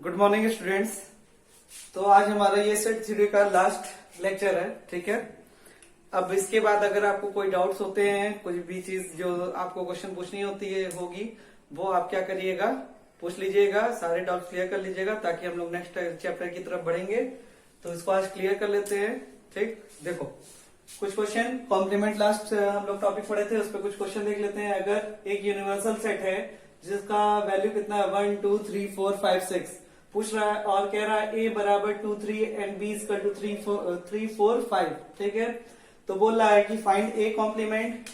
Good morning students. तो आज हमारा ये सेट थ्योरी का लास्ट लेक्चर है, ठीक है। अब इसके बाद अगर आपको कोई डाउट्स होते हैं, कुछ भी चीज जो आपको क्वेश्चन पूछनी होगी वो आप क्या करिएगा, पूछ लीजिएगा, सारे डाउट्स क्लियर कर लीजिएगा ताकि हम लोग नेक्स्ट चैप्टर की तरफ बढ़ेंगे। तो इसको आज क्लियर कर लेते हैं, ठीक। देखो कुछ क्वेश्चन कॉम्प्लीमेंट लास्ट हम लोग टॉपिक पढ़े थे, उस पर कुछ क्वेश्चन देख लेते हैं। अगर एक यूनिवर्सल सेट है जिसका वैल्यू कितना है 1 2 3 4 5 6 पूछ रहा है और कह रहा है a बराबर 2 3 एंड b इक्वल टू 3 4 5, ठीक है। तो बोल रहा है कि फाइंड a कॉम्प्लीमेंट,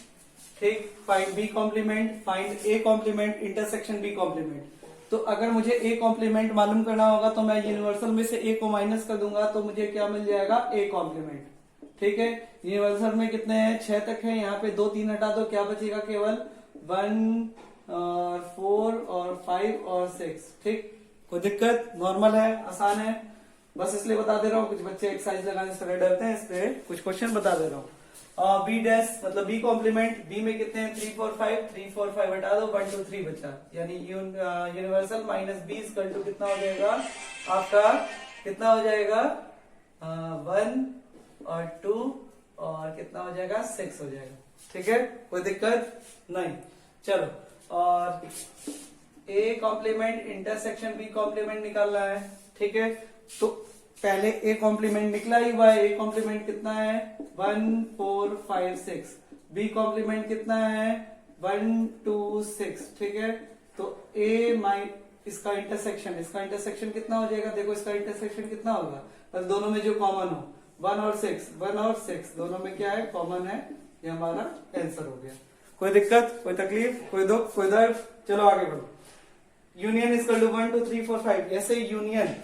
ठीक, find b complement, find a complement intersection b complement. तो अगर मुझे a कॉम्प्लीमेंट मालूम करना होगा तो मैं यूनिवर्सल में से a को माइनस कर दूंगा तो मुझे क्या मिल जाएगा, a कॉम्प्लीमेंट, ठीक है। यूनिवर्सल में कितने हैं, 6 तक है, यहाँ पे 2 3 हटा दो, क्या बचेगा, केवल 1 और 4 और 5 और 6, ठीक। कोई दिक्कत, नॉर्मल है, आसान है, बस इसलिए बता दे रहा हूँ। कुछ बच्चे एक्सरसाइज लगाने से डरते हैं, इसलिए कुछ क्वेश्चन बता दे रहा हूँ। बी डैश मतलब बी कॉम्प्लीमेंट, बी में कितने हैं 3 4 5, 3 4 5 हटा दो, 1 2 3 बचा, यानी universal minus B equal to कितना हो जाएगा आपका, कितना हो जाएगा 1 और 2 और कितना हो जाएगा 6 हो जाएगा, ठीक है। कोई दिक्कत नहीं। चलो, और a complement intersection b complement निकालना है, ठीक है। तो पहले a कॉम्प्लीमेंट निकला ही हुआ है, a कॉम्प्लीमेंट कितना है 1 4 5 6, b कॉम्प्लीमेंट कितना है 1 2 6, ठीक है। तो इसका इंटरसेक्शन कितना हो जाएगा, देखो इसका इंटरसेक्शन कितना होगा, बस दोनों में जो कॉमन हो 1 और 6 दोनों में क्या है, कॉमन है, ये हमारा आंसर हो गया। कोई दिक्कत, कोई तकलीफ, कोई दुख, कोई दर्द, चलो आगे बढ़ो। यूनियन इक्वल टू 1 2 3 4 5, ऐसे यूनियन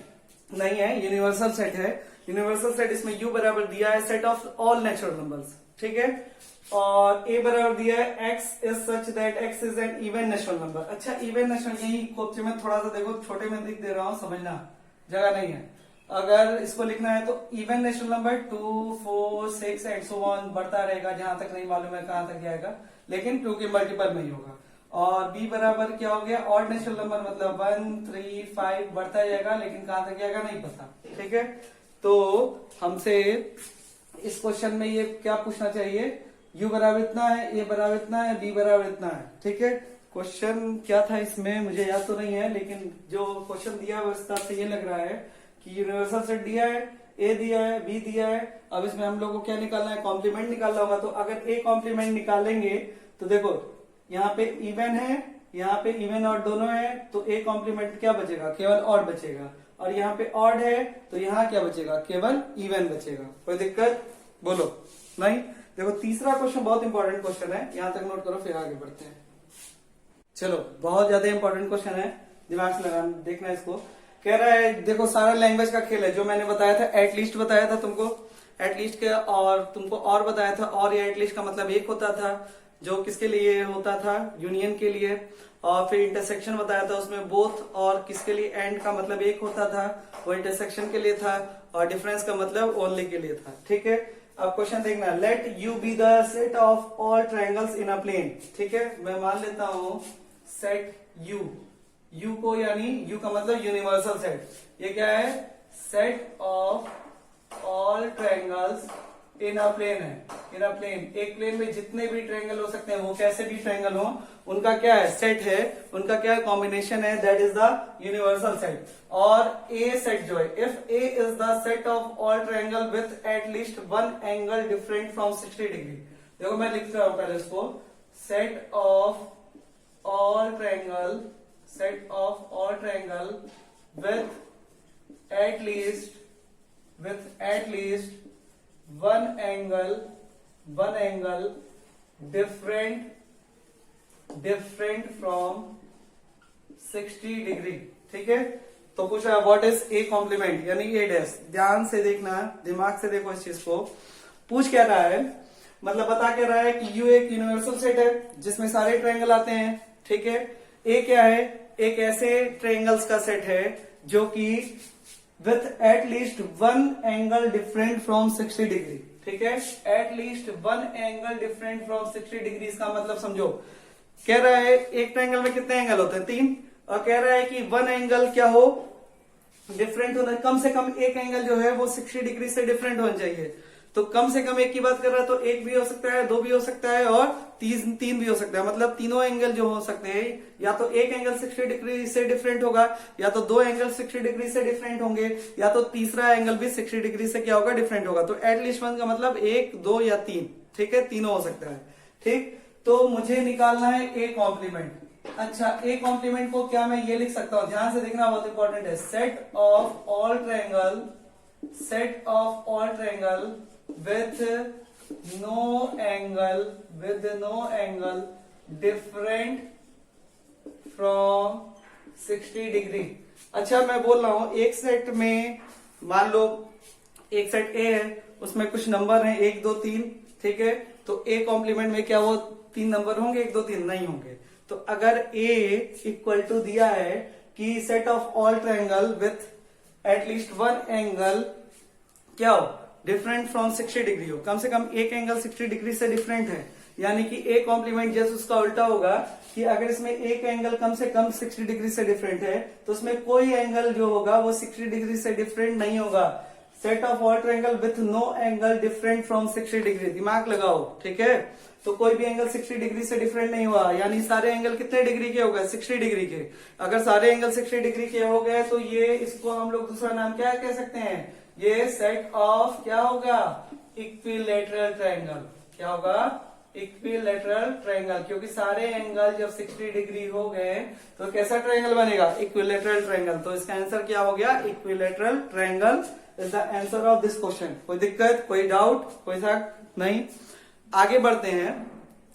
नहीं है, यूनिवर्सल सेट है। यूनिवर्सल सेट, इसमें u बराबर दिया है set of all natural numbers, ठीक है। और a बराबर दिया है x is such that x is an even natural number. अच्छा, इवन नेचुरल, यही कॉपी में थोड़ा सा देखो छोटे में लिख दे रहा हूं, समझना, जगह नहीं है। अगर इसको लिखना है तो even natural number 2 4 6 and so on बढ़ता रहेगा, जहां तक नहीं मालूम है कहां तक जाएगा, लेकिन क्योंकि मल्टीपल नहीं होगा। और b बराबर क्या हो गया, ऑड नेचुरल नंबर, मतलब 1 3 5 बढ़ता जाएगा, लेकिन कहां तक जाएगा नहीं पता, ठीक है। तो हमसे इस क्वेश्चन में ये क्या पूछना चाहिए, u बराबर इतना है, a बराबर इतना है, b बराबर इतना है, ठीक है। क्वेश्चन क्या था इसमें मुझे याद तो नहीं है, लेकिन जो क्वेश्चन दिया है उस तरह से ये लग रहा है कि यूनिवर्सल सेट दिया है, a दिया है, b दिया है, अब इसमें हम लोग को क्या निकालना है, कॉम्प्लीमेंट निकालना होगा। तो अगर a कॉम्प्लीमेंट निकालेंगे तो देखो यहाँ पे इवन है, यहाँ पे इवन और दोनों है, तो a कॉम्प्लीमेंट क्या बचेगा, केवल ऑड बचेगा, और यहाँ पे ऑड है तो यहाँ क्या बचेगा, केवल इवन बचेगा। कोई दिक्कत, बोलो नहीं। देखो तीसरा क्वेश्चन बहुत इंपॉर्टेंट क्वेश्चन है, यहां तक नोट करो फिर आगे बढ़ते हैं। चलो, बहुत ज्यादा इंपॉर्टेंट क्वेश्चन है, दिमाग से लगाना, देखना इसको। कह रहा है, देखो सारा लैंग्वेज का खेल है, जो मैंने बताया था, एटलीस्ट बताया था तुमको, एटलीस्ट के, और तुमको और बताया था, और या एटलीस्ट का मतलब एक होता था, जो किसके लिए होता था, यूनियन के लिए। और फिर इंटरसेक्शन बताया था, उसमें बोथ और किसके लिए, एंड का मतलब एक होता था, वो इंटरसेक्शन के लिए था, और डिफरेंस का मतलब ओनली के लिए था, ठीक है। अब क्वेश्चन देखना, let U be the set of all triangles in a plane, ठीक है। मैं मान लेता हूं सेट यू को, यानी यू का मतलब यूनिवर्सल सेट, ये क्या है, set of all triangles in a plane है, इन अ प्लेन, एक प्लेन में जितने भी ट्रायंगल हो सकते हैं, वो कैसे भी ट्रायंगल हो, उनका क्या है, सेट है, उनका क्या कॉम्बिनेशन है, that is the universal set. और ए सेट जो है, if A is the set of all triangle with at least one angle different from 60 degree. देखो मैं लिख रहा हूं पहले इसको, set of all triangle, set of all triangle with at least one angle different from 60 degree, ठीक है। तो पूछ रहा है व्हाट इज ए कॉम्प्लीमेंट, यानी ए डैश। ध्यान से देखना, दिमाग से देखो इस चीज को। पूछ क्या रहा है, मतलब बता क्या रहा है कि यू एक यूनिवर्सल सेट है जिसमें सारे ट्रायंगल आते हैं, ठीक है। ए क्या है, एक ऐसे ट्रायंगल्स का सेट है जो कि with at least one angle different from 60 degree, ठीक है। At least one angle different from 60 degree, इसका मतलब समझो, कह रहा है एक ट्रायंगल में कितने एंगल होते हैं, 3, और कह रहा है कि वन एंगल क्या हो डिफरेंट होना, कम से कम एक एंगल जो है वो 60 डिग्री से डिफरेंट होना चाहिए। तो कम से कम एक की बात कर रहा है तो एक भी हो सकता है, दो भी हो सकता है और तीन भी हो सकता है। मतलब तीनों एंगल जो हो सकते हैं, या तो एक एंगल 60 डिग्री से डिफरेंट होगा, या तो दो एंगल 60 डिग्री से डिफरेंट होंगे, या तो तीसरा एंगल भी 60 डिग्री से क्या होगा, डिफरेंट होगा। तो एटलीस्ट वन का मतलब एक, दो या तीन, ठीक है, तीनों हो सकता है। ठीक, तो मुझे निकालना है ए कॉम्प्लीमेंट। अच्छा, ए कॉम्प्लीमेंट को क्या मैं ये लिख सकता हूं, ध्यान से देखना, बहुत इंपॉर्टेंट है। Set of all triangle with no angle different from 60 degree. अच्छा, मैं बोल रहा हूं एक सेट में, मान लो एक सेट ए है, उसमें कुछ नंबर हैं 1 2 3, ठीक है। तो ए कॉम्प्लीमेंट में क्या वो 3 नंबर होंगे, 1 2 3 नहीं होंगे। तो अगर ए इक्वल टू दिया है कि set of all triangle with at least one angle क्या हो, डिफरेंट फ्रॉम 60 डिग्री हो, कम से कम एक एंगल 60 डिग्री से डिफरेंट है, यानी कि ए कॉम्प्लीमेंट जैसे उसका उल्टा होगा कि अगर इसमें एक एंगल कम से कम 60 डिग्री से डिफरेंट है तो उसमें कोई एंगल जो होगा वो 60 डिग्री से डिफरेंट नहीं होगा। Set of all triangle with no angle different from 60 degree, दिमाग लगाओ, ठीक है। तो कोई भी एंगल 60 डिग्री से डिफरेंट नहीं हुआ, यानी सारे एंगल कितने डिग्री के हो गए, 60 डिग्री के। अगर सारे एंगल 60 डिग्री के हो गए तो ये, इसको हम लोग दूसरा नाम क्या कह सकते हैं, ये सेट ऑफ क्या होगा, इक्विलैटरल ट्रायंगल। क्या होगा, इक्विलैटरल ट्रायंगल, क्योंकि सारे एंगल जब 60 डिग्री हो गए तो कैसा ट्रायंगल बनेगा, इक्विलैटरल ट्रायंगल। तो इसका आंसर क्या हो गया, equilateral triangle is the answer of this question. कोई दिक्कत, कोई डाउट, कोई शक नहीं। आगे बढ़ते हैं,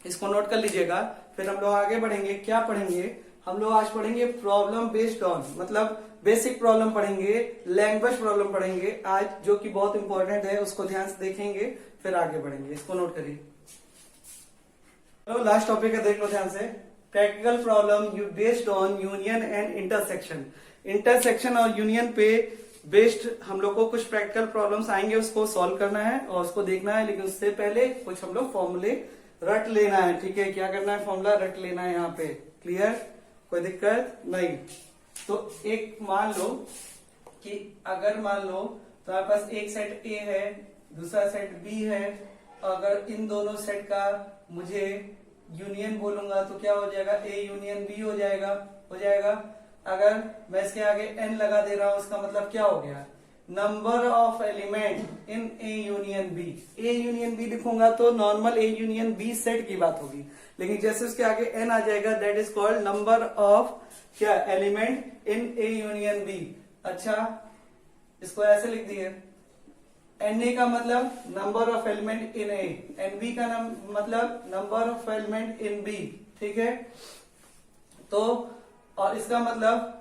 इसको नोट कर लीजिएगा। फिर हम लोग आगे बढ़ेंगे, क्या पढ़ेंगे हम लोग, आज पढ़ेंगे प्रॉब्लम बेस्ड ऑन, मतलब बेसिक प्रॉब्लम पढ़ेंगे, लैंग्वेज प्रॉब्लम पढ़ेंगे आज, जो कि बहुत इंपॉर्टेंट है, उसको ध्यान से देखेंगे, फिर आगे बढ़ेंगे। इसको नोट करिए। तो लास्ट टॉपिक है, देख लो ध्यान से। Practical problem you based on union and intersection. Intersection और यूनियन पे बेस्ड हम लोग को कुछ प्रैक्टिकल प्रॉब्लम्स आएंगे, उसको सॉल्व करना है और उसको देखना है। लेकिन उससे पहले कुछ हम लोग फॉर्मूले रट लेना है, ठीक है। क्या करना है, फॉर्मूला रट लेना है यहाँ पे। क्लियर, कोई दिक्कत नहीं। तो एक मान लो कि अगर मान लो तो हमारे पास एक सेट ए है, दूसरा सेट बी है। अगर इन दोनों सेट का मुझे यूनियन बोलूंगा तो क्या हो जाएगा, ए यूनियन बी हो जाएगा। अगर मैं इसके आगे एन लगा दे रहा हूं, उसका मतलब क्या हो गया, number of element in A union B. A union B लिखूंगा तो normal A union B set की बात होगी, लेकिन जैसे उसके आगे एन आ जाएगा, that is called number of क्या, element in A union B. अच्छा, इसको ऐसे लिख दिए, एन ए का मतलब number of element in A, N B का मतलब number of element in B, ठीक है। तो और इसका मतलब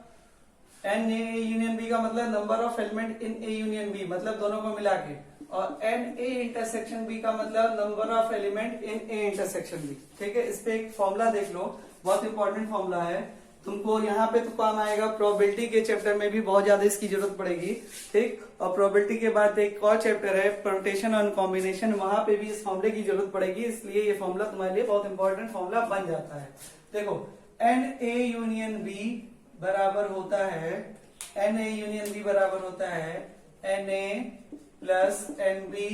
एन ए यूनियन बी का मतलब number of element in A union B, मतलब दोनों को मिला के। और एन ए इंटरसेक्शन बी का मतलब number of element in A intersection B, ठीक है। इस पे एक फॉर्मूला देख लो, बहुत इंपॉर्टेंट फॉर्मूला है, तुमको यहाँ पे तो काम आएगा। प्रोबेबिलिटी के चैप्टर में भी बहुत ज्यादा इसकी जरूरत पड़ेगी, ठीक। और प्रोबेबिलिटी के बाद एक और चैप्टर है परम्यूटेशन और कॉम्बिनेशन, वहां पे भी इस फॉर्मूले की जरूरत पड़ेगी, इसलिए ये फॉर्मूला तुम्हारे लिए बहुत इंपॉर्टेंट फॉर्मूला बन जाता है। देखो, एन ए यूनियन बी बराबर होता है, एन ए यूनियन बी बराबर होता है N A plus N B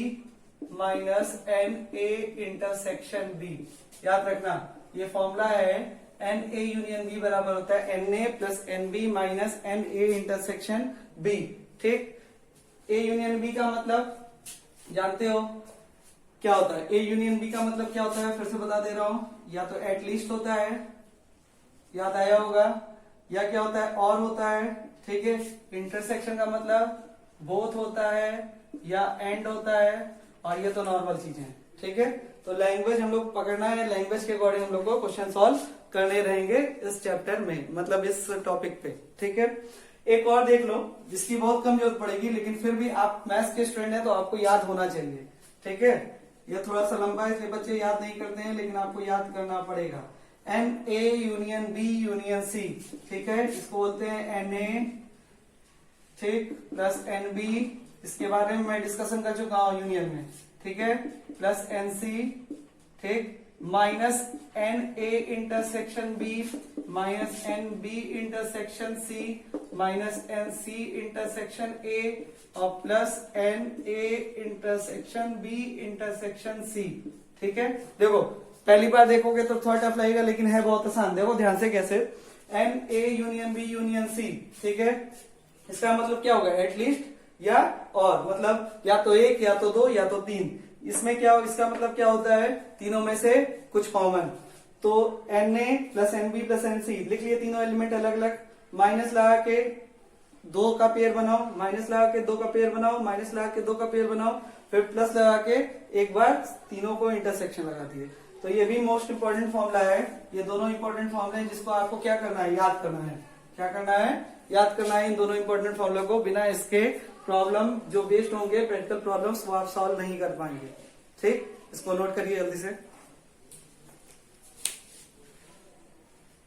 minus N A intersection B. याद रखना, ये फॉर्मूला है, एन ए यूनियन बी बराबर होता है N A plus N B minus N A intersection B, ठीक। ए यूनियन बी का मतलब जानते हो क्या होता है, ए यूनियन बी का मतलब क्या होता है, फिर से बता दे रहा हूं, या तो एटलीस्ट होता है, याद आया होगा, या क्या होता है, और होता है, ठीक है। इंटरसेक्शन का मतलब बोथ होता है या एंड होता है, और ये तो नॉर्मल चीज है, ठीक है। तो लैंग्वेज हम लोग पकड़ना है, लैंग्वेज के अकॉर्डिंग हम लोग को क्वेश्चन सॉल्व करने रहेंगे इस चैप्टर में, मतलब इस टॉपिक पे, ठीक है। एक और देख लो जिसकी बहुत कम जरूरत पड़ेगी, लेकिन फिर भी आप मैथ्स के स्टूडेंट हैं तो आपको याद होना चाहिए, ठीक है। ये थोड़ा सा लंबा है इसलिए बच्चे याद नहीं करते हैं, लेकिन आपको याद करना पड़ेगा। N A union B union C, ठीक है, इसको बोलते हैं एन ए, ठीक, प्लस एन बी, इसके बारे में मैं डिस्कशन कर चुका हूं यूनियन में, ठीक है, प्लस एन सी, ठीक, minus N A intersection B minus N B intersection C minus N C intersection A और plus N A intersection B intersection C. ठीक है, देखो पहली बार देखोगे तो थोड़ा टफ लगेगा, लेकिन है बहुत आसान। देखो ध्यान से कैसे, n A union B union C. ठीक है, इसका मतलब क्या होगा, एटलीस्ट या और, मतलब या तो एक या तो दो या तो तीन। इसमें क्या हो, इसका मतलब क्या होता है, तीनों में से कुछ कॉमन। तो n A plus N B plus N C लिख लिए, तीनों एलिमेंट अलग अलग। माइनस लगा के दो का पेयर बनाओ, माइनस लगा के दो का पेयर बनाओ, माइनस लगा के दो का पेयर बनाओ, फिर प्लस लगा के एक बार तीनों को इंटरसेक्शन लगा दिए। तो ये भी मोस्ट इंपॉर्टेंट फॉर्मूला है। ये दोनों इंपॉर्टेंट फॉर्मूला है जिसको आपको क्या करना है, याद करना है। क्या करना है, याद करना है इन दोनों इंपॉर्टेंट फॉर्मूला को। बिना इसके प्रॉब्लम जो बेस्ड होंगे प्रैक्टिकल प्रॉब्लम्स, वो आप सॉल्व नहीं कर पाएंगे। ठीक, इसको नोट करिए जल्दी से।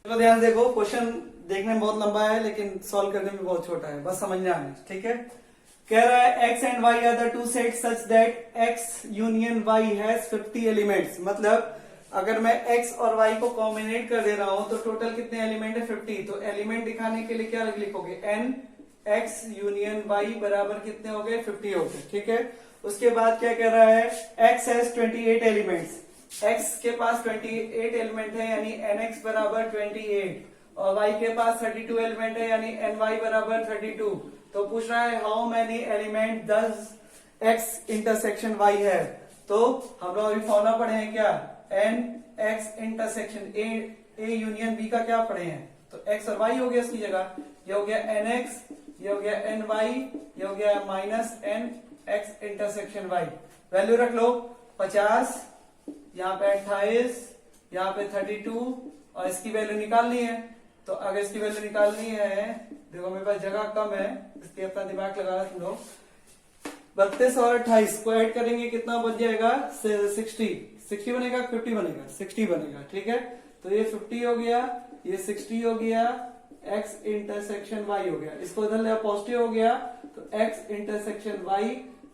चलो ध्यान देखो, क्वेश्चन देखने में बहुत लंबा है लेकिन सॉल्व करने में बहुत छोटा है, बस समझना है। ठीक है, कह रहा है x and y are the two set such that x union y has 50 elements. मतलब अगर मैं x और y को कॉम्बिनेट कर दे रहा हूं तो टोटल कितने एलिमेंट है, 50। तो एलिमेंट दिखाने के लिए क्या लिखोगे, n x यूनियन y बराबर कितने हो गए, 50 हो गए। ठीक है, उसके बाद क्या कह रहा है, x हैज 28 एलिमेंट्स। x के पास 28 एलिमेंट है यानी nx बराबर 28, और y के पास 32 एलिमेंट है यानी ny बराबर 32। तो पूछ रहा है how many element does x intersection y है। तो हम लोग अभी फॉर्मूला पढ़े हैं क्या, n x intersection a union b का क्या पढ़े हैं, तो x और y हो गया इसकी जगह। ये हो गया nx, ये हो गया ny, ये हो गया minus n x intersection y। Value रख लो 50, यहाँ पे 28, यहाँ पे 32, और इसकी वैल्यू निकालनी है। तो अगर इसकी वैल्यू निकालनी है, देखो मेरे पास जगह कम है इसलिए अपना दिमाग लगा तुम लोग। 32 और 28 को ऐड करेंगे कितना बन जाएगा, 60 बनेगा, 50 बनेगा, 60 बनेगा। ठीक है, तो ये 50 हो गया, ये 60 हो गया, x इंटरसेक्शन y हो गया। इसको इधर ले पॉजिटिव हो गया, तो x इंटरसेक्शन y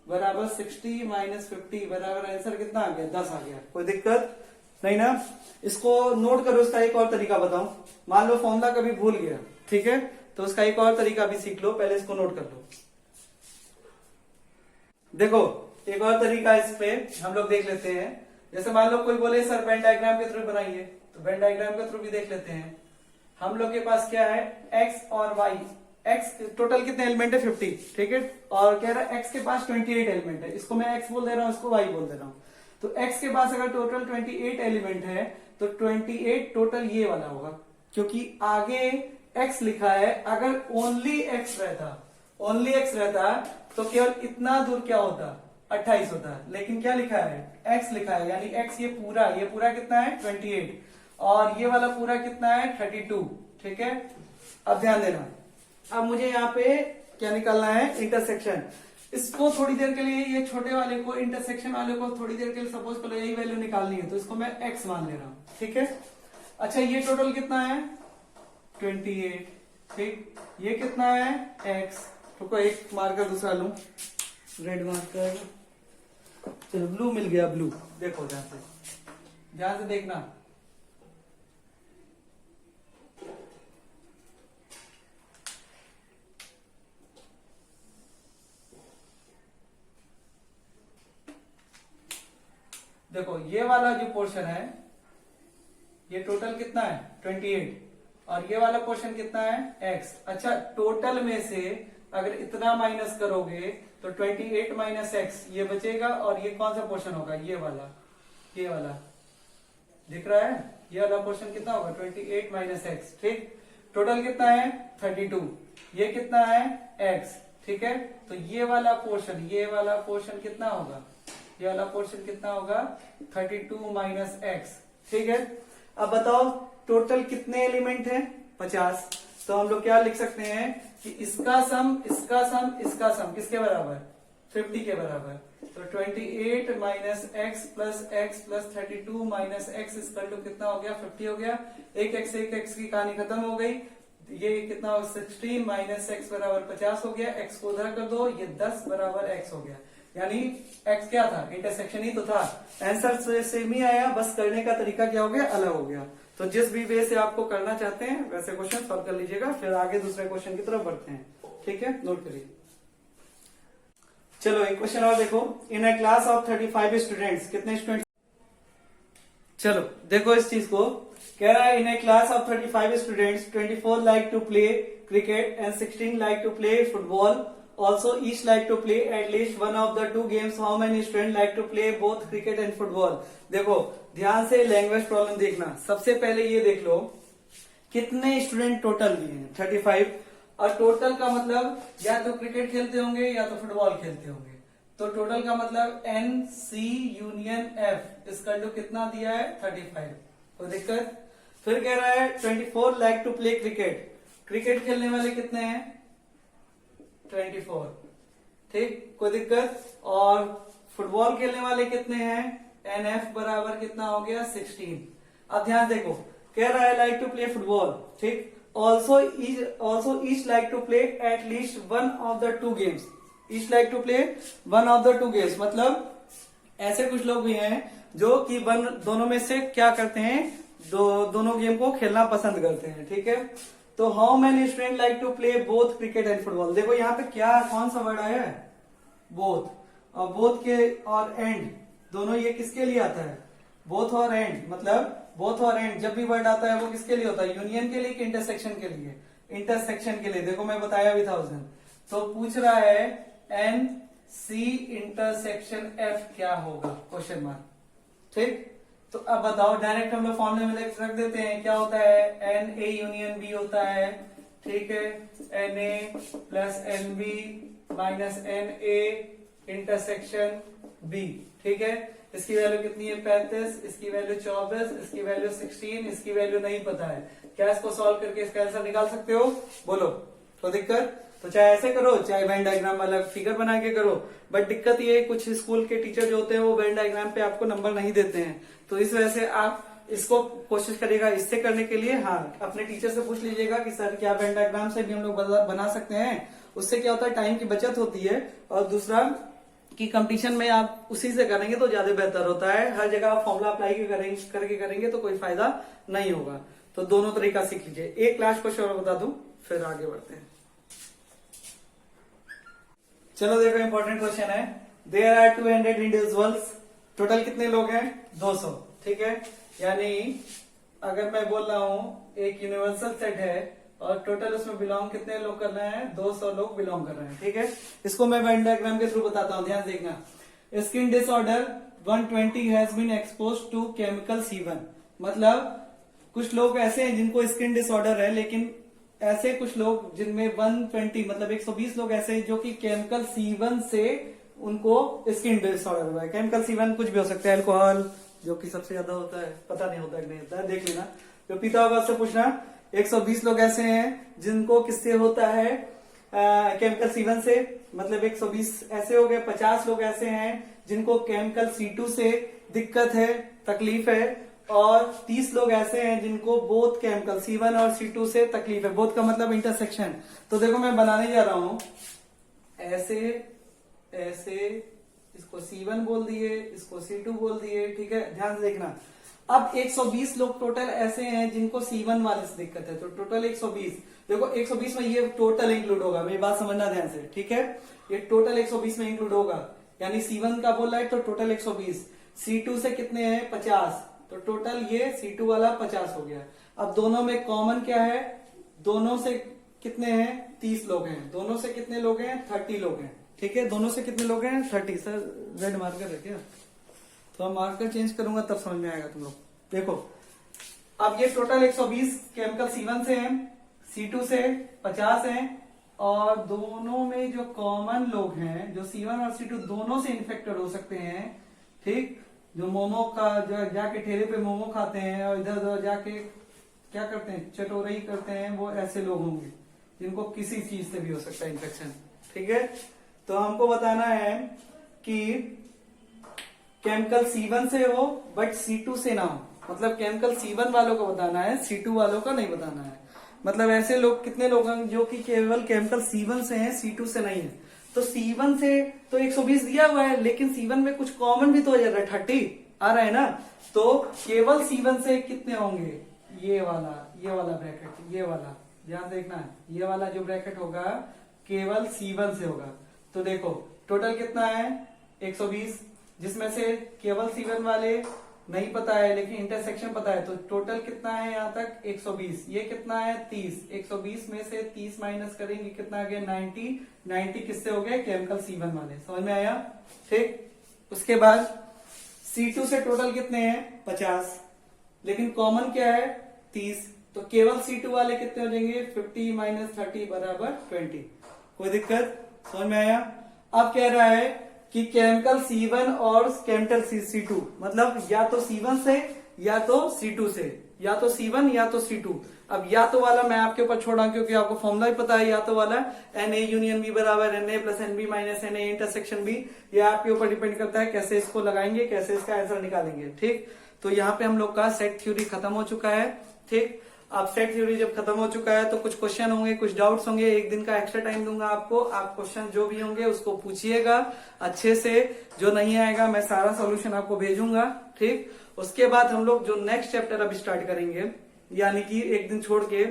बराबर 60 माइनस 50 बराबर आंसर कितना आ गया, 10 आ गया। कोई दिक्कत नहीं ना। इसको नोट करो, इसका एक और तरीका बताऊं। मान लो फॉर्मूला कभी भूल गया, ठीक है, तो उसका एक और तरीका भी सीख लो, पहले इसको नोट कर लो। देखो एक और तरीका इस पे हम लोग देख लेते हैं। जैसे मान लो कोई बोले सर वेन डायग्राम के थ्रू बनाइए, तो वेन डायग्राम के थ्रू भी देख लेते हैं। हम लोग के पास क्या है, x और y, x टोटल कितने एलिमेंट है, 50। ठीक है, और कह रहा है x के पास 28 एलिमेंट है। इसको मैं x बोल दे रहा हूं, इसको y बोल दे रहा हूं। तो x के पास अगर टोटल 28 एलिमेंट है तो 28 टोटल ये वाला होगा, क्योंकि आगे x लिखा है। अगर ओनली x रहता तो केवल इतना दूर क्या होता, 28 होता। लेकिन क्या लिखा है, x लिखा है, यानी x ये पूरा कितना है, 28, और ये वाला पूरा कितना है, 32। ठीक है, अब ध्यान देना, अब मुझे यहाँ पे क्या निकालना है, इंटरसेक्शन। इसको थोड़ी देर के लिए, ये छोटे वाले को, इंटरसेक्शन वाले को थोड़ी देर के लिए सपोज करो यही वैल्यू निकालनी है, तो इसको मैं x मान ले रहा हूं। ठीक है, अच्छा ये टोटल कितना है, 28। ठीक, ये कितना है, x। तो एक मार्कर दूसरा लूं, रेड मार्कर, चलो ब्लू मिल गया, ब्लू। देखो ध्यान से देखना। देखो ये वाला जो पोर्शन है, ये टोटल कितना है, 28, और ये वाला पोर्शन कितना है, x। अच्छा टोटल में से अगर इतना माइनस करोगे तो 28 माइनस एक्स ये बचेगा, और ये कौन सा पोर्शन होगा, ये वाला दिख रहा है, ये वाला पोर्शन कितना होगा, 28 माइनस एक्स। ठीक, टोटल कितना है, 32, ये कितना है, x। ठीक है, तो ये वाला पोर्शन कितना होगा, ये वाला पोर्शन कितना होगा, 32 माइनस एक्स। ठीक है, अब बताओ टोटल कितने एलिमेंट हैं, 50। तो हम लोग क्या लिख सकते हैं कि इसका सम किसके बराबर, 50 के बराबर। तो 28 minus x plus 32 minus x equal to कितना हो गया, 50 हो गया। एक एक्स की कहानी खत्म हो गई। ये कितना हो, 16 माइनस एक्स बराबर 50 हो गया। एक्स को उधर कर दो, ये 10 बराबर एक्स हो गया। यानी x क्या था, इंटरसेक्शन ही तो था। आंसर सेम ही आया, बस करने का तरीका क्या हो गया, अलग हो गया। तो जिस भी वे से आपको करना चाहते हैं वैसे क्वेश्चन सॉल्व कर लीजिएगा, फिर आगे दूसरे क्वेश्चन की तरफ बढ़ते हैं। ठीक है, नोट करिए। चलो एक क्वेश्चन और देखो। In a class of 35 students, कितने स्टूडेंट, चलो देखो इस चीज को। कह रहा है in a class of 35 students 24 like to play cricket and 16 like to play football, also each like to play at least one of the two games, how many student like to play both cricket and football. देखो ध्यान से language problem देखना। सबसे पहले ये देख लो कितने student total दिए हैं, 35। और टोटल का मतलब या तो क्रिकेट खेलते होंगे या तो फुटबॉल खेलते होंगे। तो टोटल का मतलब एन सी यूनियन एफ इसका जो कितना दिया है 35। कोई दिक्कत? फिर कह रहा है 24 like to play cricket, cricket खेलने वाले कितने हैं 24। ठीक, कोई दिक्कत? और फुटबॉल खेलने वाले कितने हैं, एन एफ बराबर कितना हो गया 16। अब ध्यान देखो, कह रहा है लाइक टू प्ले फुटबॉल, ठीक, also each like to play at least one of the two games, each like to play one of the two games, मतलब ऐसे कुछ लोग भी हैं जो कि दोनों में से क्या करते हैं, दोनों गेम को खेलना पसंद करते हैं। ठीक है, तो how many student like to play both cricket and football. देखो यहाँ पे क्या, कौन सा वर्ड आया है, बोथ। और बोथ के और एंड दोनों ये किसके लिए आता है, बोथ और एंड, मतलब बोथ और एंड जब भी वर्ड आता है वो किसके लिए होता है, यूनियन के लिए कि इंटरसेक्शन के लिए, इंटरसेक्शन के लिए। देखो मैं बताया भी था उस दिन। तो पूछ रहा है एन सी इंटरसेक्शन एफ क्या होगा, क्वेश्चन मार्क। ठीक, तो अब बताओ, डायरेक्ट हम लोग फॉर्मूले में रख देते हैं। क्या होता है, एन ए यूनियन बी होता है। ठीक है, N A plus N B minus N A intersection B. ठीक है, इसकी वैल्यू कितनी है 35, इसकी वैल्यू 24, इसकी वैल्यू 16, इसकी वैल्यू नहीं पता है। क्या इसको सॉल्व करके इसका आंसर निकाल सकते हो, बोलो? तो दिक्कत, तो चाहे ऐसे करो चाहे वेन डायग्राम वाला फिगर बना के करो, बट दिक्कत ये कुछ स्कूल के टीचर जो होते हैं वो वेन डायग्राम पे आपको नंबर नहीं देते हैं। तो इस वजह से आप इसको कोशिश करिएगा इससे करने के लिए। हाँ, अपने टीचर से पूछ लीजिएगा कि सर क्या वेन डायग्राम से भी हम लोग बना सकते हैं। उससे क्या होता है, टाइम की बचत होती है, और दूसरा कि कंपटीशन में आप उसी से करेंगे तो ज्यादा बेहतर होता है। हर जगह आप फॉर्मूला अप्लाई करके करेंगे तो कोई फायदा नहीं होगा। तो दोनों तरीका सीख लीजिए। एक लास्ट क्वेश्चन और बता दूं फिर आगे बढ़ते हैं। चलो देखो इंपॉर्टेंट क्वेश्चन है। देयर आर 200 इंडिविजुअल्स, टोटल कितने लोग हैं 200। ठीक है, यानी अगर मैं बोल रहा हूं एक यूनिवर्सल सेट है और टोटल उसमें बिलोंग कितने लोग कर रहे हैं, 200 लोग बिलोंग कर रहे हैं। ठीक है, इसको मैं वेन डायग्राम के थ्रू बताता हूं, ध्यान देखना। Skin disorder 120 has been expose to chemical C1, मतलब कुछ लोग ऐसे हैं जिनको स्किन डिसऑर्डर है, लेकिन ऐसे कुछ लोग जिनमें 120 मतलब 120 लोग ऐसे हैं जो कि केमिकल C1 से उनको स्किन डिसऑर्डर हुआ है। केमिकल C1 कुछ भी हो सकता है, अल्कोहल जो कि सबसे ज्यादा होता है, पता नहीं होता है नहीं होता है, देख लेना, जो पीता होगा उससे पूछना। 120 लोग ऐसे हैं जिनको किससे होता है, केमिकल C1 से, मतलब 120 ऐसे हो गए। 50 लोग ऐसे हैं जिनको केमिकल C2 से दिक्कत है, तकलीफ है, और 30 लोग ऐसे हैं जिनको बोथ केमिकल C1 और C2 से तकलीफ है। बोथ का मतलब इंटरसेक्शन। तो देखो मैं बनाने जा रहा हूं, ऐसे ऐसे, इसको C1 बोल दिए, इसको C2 बोल दिए। ठीक है, ध्यान से देखना। अब 120 लोग टोटल ऐसे हैं जिनको C1 वाले से दिक्कत है, तो टोटल 120। देखो 120 में ये टोटल इंक्लूड होगा, मेरी बात समझना ध्यान से। ठीक है, ये टोटल 120 में इंक्लूड होगा, यानी C1 का बोल रहा है तो टोटल 120। C2 से कितने हैं 50, तो टोटल ये C2 वाला 50 हो गया। अब दोनों में कॉमन क्या है, दोनों से कितने हैं 30 लोग हैं, दोनों से कितने लोग हैं 30 लोग हैं। ठीक है, दोनों से कितने लोग हैं 30। सर रेड मार्कर है क्या, तो मैं मार्कर चेंज करूंगा तब समझ में आएगा तुम लोग। देखो अब ये टोटल 120 केमिकल C1 से हैं, C2 से 50 हैं, और दोनों में जो कॉमन लोग हैं, जो C1 और C2 दोनों से इन्फेक्टेड हो सकते हैं। ठीक, जो मोमो का जो जाके ठेले पे मोमो खाते हैं और इधर उधर जाके क्या करते हैं, चटोरई करते हैं, वो ऐसे लोग होंगे जिनको किसी चीज से भी हो सकता है इन्फेक्शन। ठीक है, तो हमको बताना है कि केमिकल C1 से हो बट C2 से ना हो, मतलब केमिकल C1 वालों को बताना है, C2 वालों का नहीं बताना है। मतलब ऐसे लोग कितने लोग हैं जो कि केवल केमिकल C1 से हैं, C2 से नहीं है। तो C1 से तो 120 दिया हुआ है, लेकिन C1 में कुछ कॉमन भी तो हो जा रहा है, 30 आ रहा है ना। तो केवल C1 से कितने होंगे, ये वाला ब्रैकेट, ये वाला ध्यान देखना है, ये वाला जो ब्रैकेट होगा केवल C1 से होगा। तो देखो टोटल कितना है 120, जिसमें से केवल C1 वाले नहीं पता है लेकिन इंटरसेक्शन पता है, तो टोटल कितना है यहाँ तक 120, ये कितना है 30, 120 में से 30 माइनस करेंगे कितना आ गया 90, 90 किससे हो गए केमिकल C1 वाले, समझ में आया। ठीक, उसके बाद C2 से टोटल कितने हैं 50, लेकिन कॉमन क्या है 30, तो केवल C2 वाले कितने हो जाएंगे 50 माइनस 30 बराबर 20। कोई दिक्कत, समझ में आया। अब कह रहा है कि केमिकल C1 और केमिकल C2, मतलब या तो C1 से या तो C2 से, या तो C1 या तो C2। अब या तो वाला मैं आपके ऊपर छोड़ा क्योंकि आपको फॉर्मूला ही पता है, या तो वाला Na यूनियन बी बराबर Na plus NB minus Na intersection B, यह आपके ऊपर डिपेंड करता है कैसे इसको लगाएंगे, कैसे इसका आंसर निकालेंगे। ठीक, तो यहाँ पे हम लोग का सेट थ्योरी खत्म हो चुका है। ठीक, अब सेट थ्योरी जब खत्म हो चुका है तो कुछ क्वेश्चन होंगे, कुछ डाउट्स होंगे, एक दिन का एक्स्ट्रा टाइम दूंगा आपको, आप क्वेश्चन जो भी होंगे उसको पूछिएगा अच्छे से, जो नहीं आएगा मैं सारा सॉल्यूशन आपको भेजूंगा। ठीक, उसके बाद हम लोग जो नेक्स्ट चैप्टर अब स्टार्ट करेंगे, यानी कि एक दिन छोड़ के,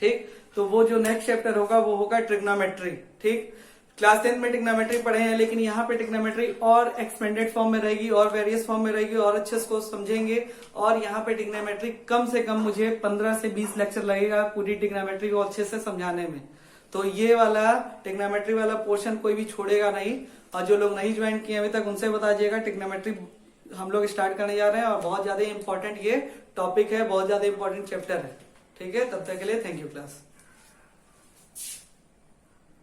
ठीक, तो वो जो नेक्स्ट चैप्टर होगा वो होगा ट्रिग्नोमेट्री। ठीक, क्लास 10 में ट्रिग्नोमेट्री पढ़े हैं, लेकिन यहाँ पे ट्रिग्नोमेट्री और एक्सपेंडेड फॉर्म में रहेगी और वेरियस फॉर्म में रहेगी, और अच्छे से समझेंगे। और यहाँ पे ट्रिग्नोमेट्री कम से कम मुझे 15 से 20 लेक्चर लगेगा पूरी ट्रिग्नोमेट्री को अच्छे से समझाने में। तो ये वाला ट्रिग्नोमेट्री वाला पोर्शन कोई भी छोड़ेगा नहीं, और जो लोग नहीं ज्वाइन किए अभी तक उनसे बता दीजिएगा, ट्रिग्नोमेट्री हम लोग स्टार्ट करने जा रहे हैं और बहुत ज्यादा इंपॉर्टेंट ये टॉपिक है, बहुत ज्यादा इंपॉर्टेंट चैप्टर है। ठीक है, तब तक के लिए थैंक यू क्लास।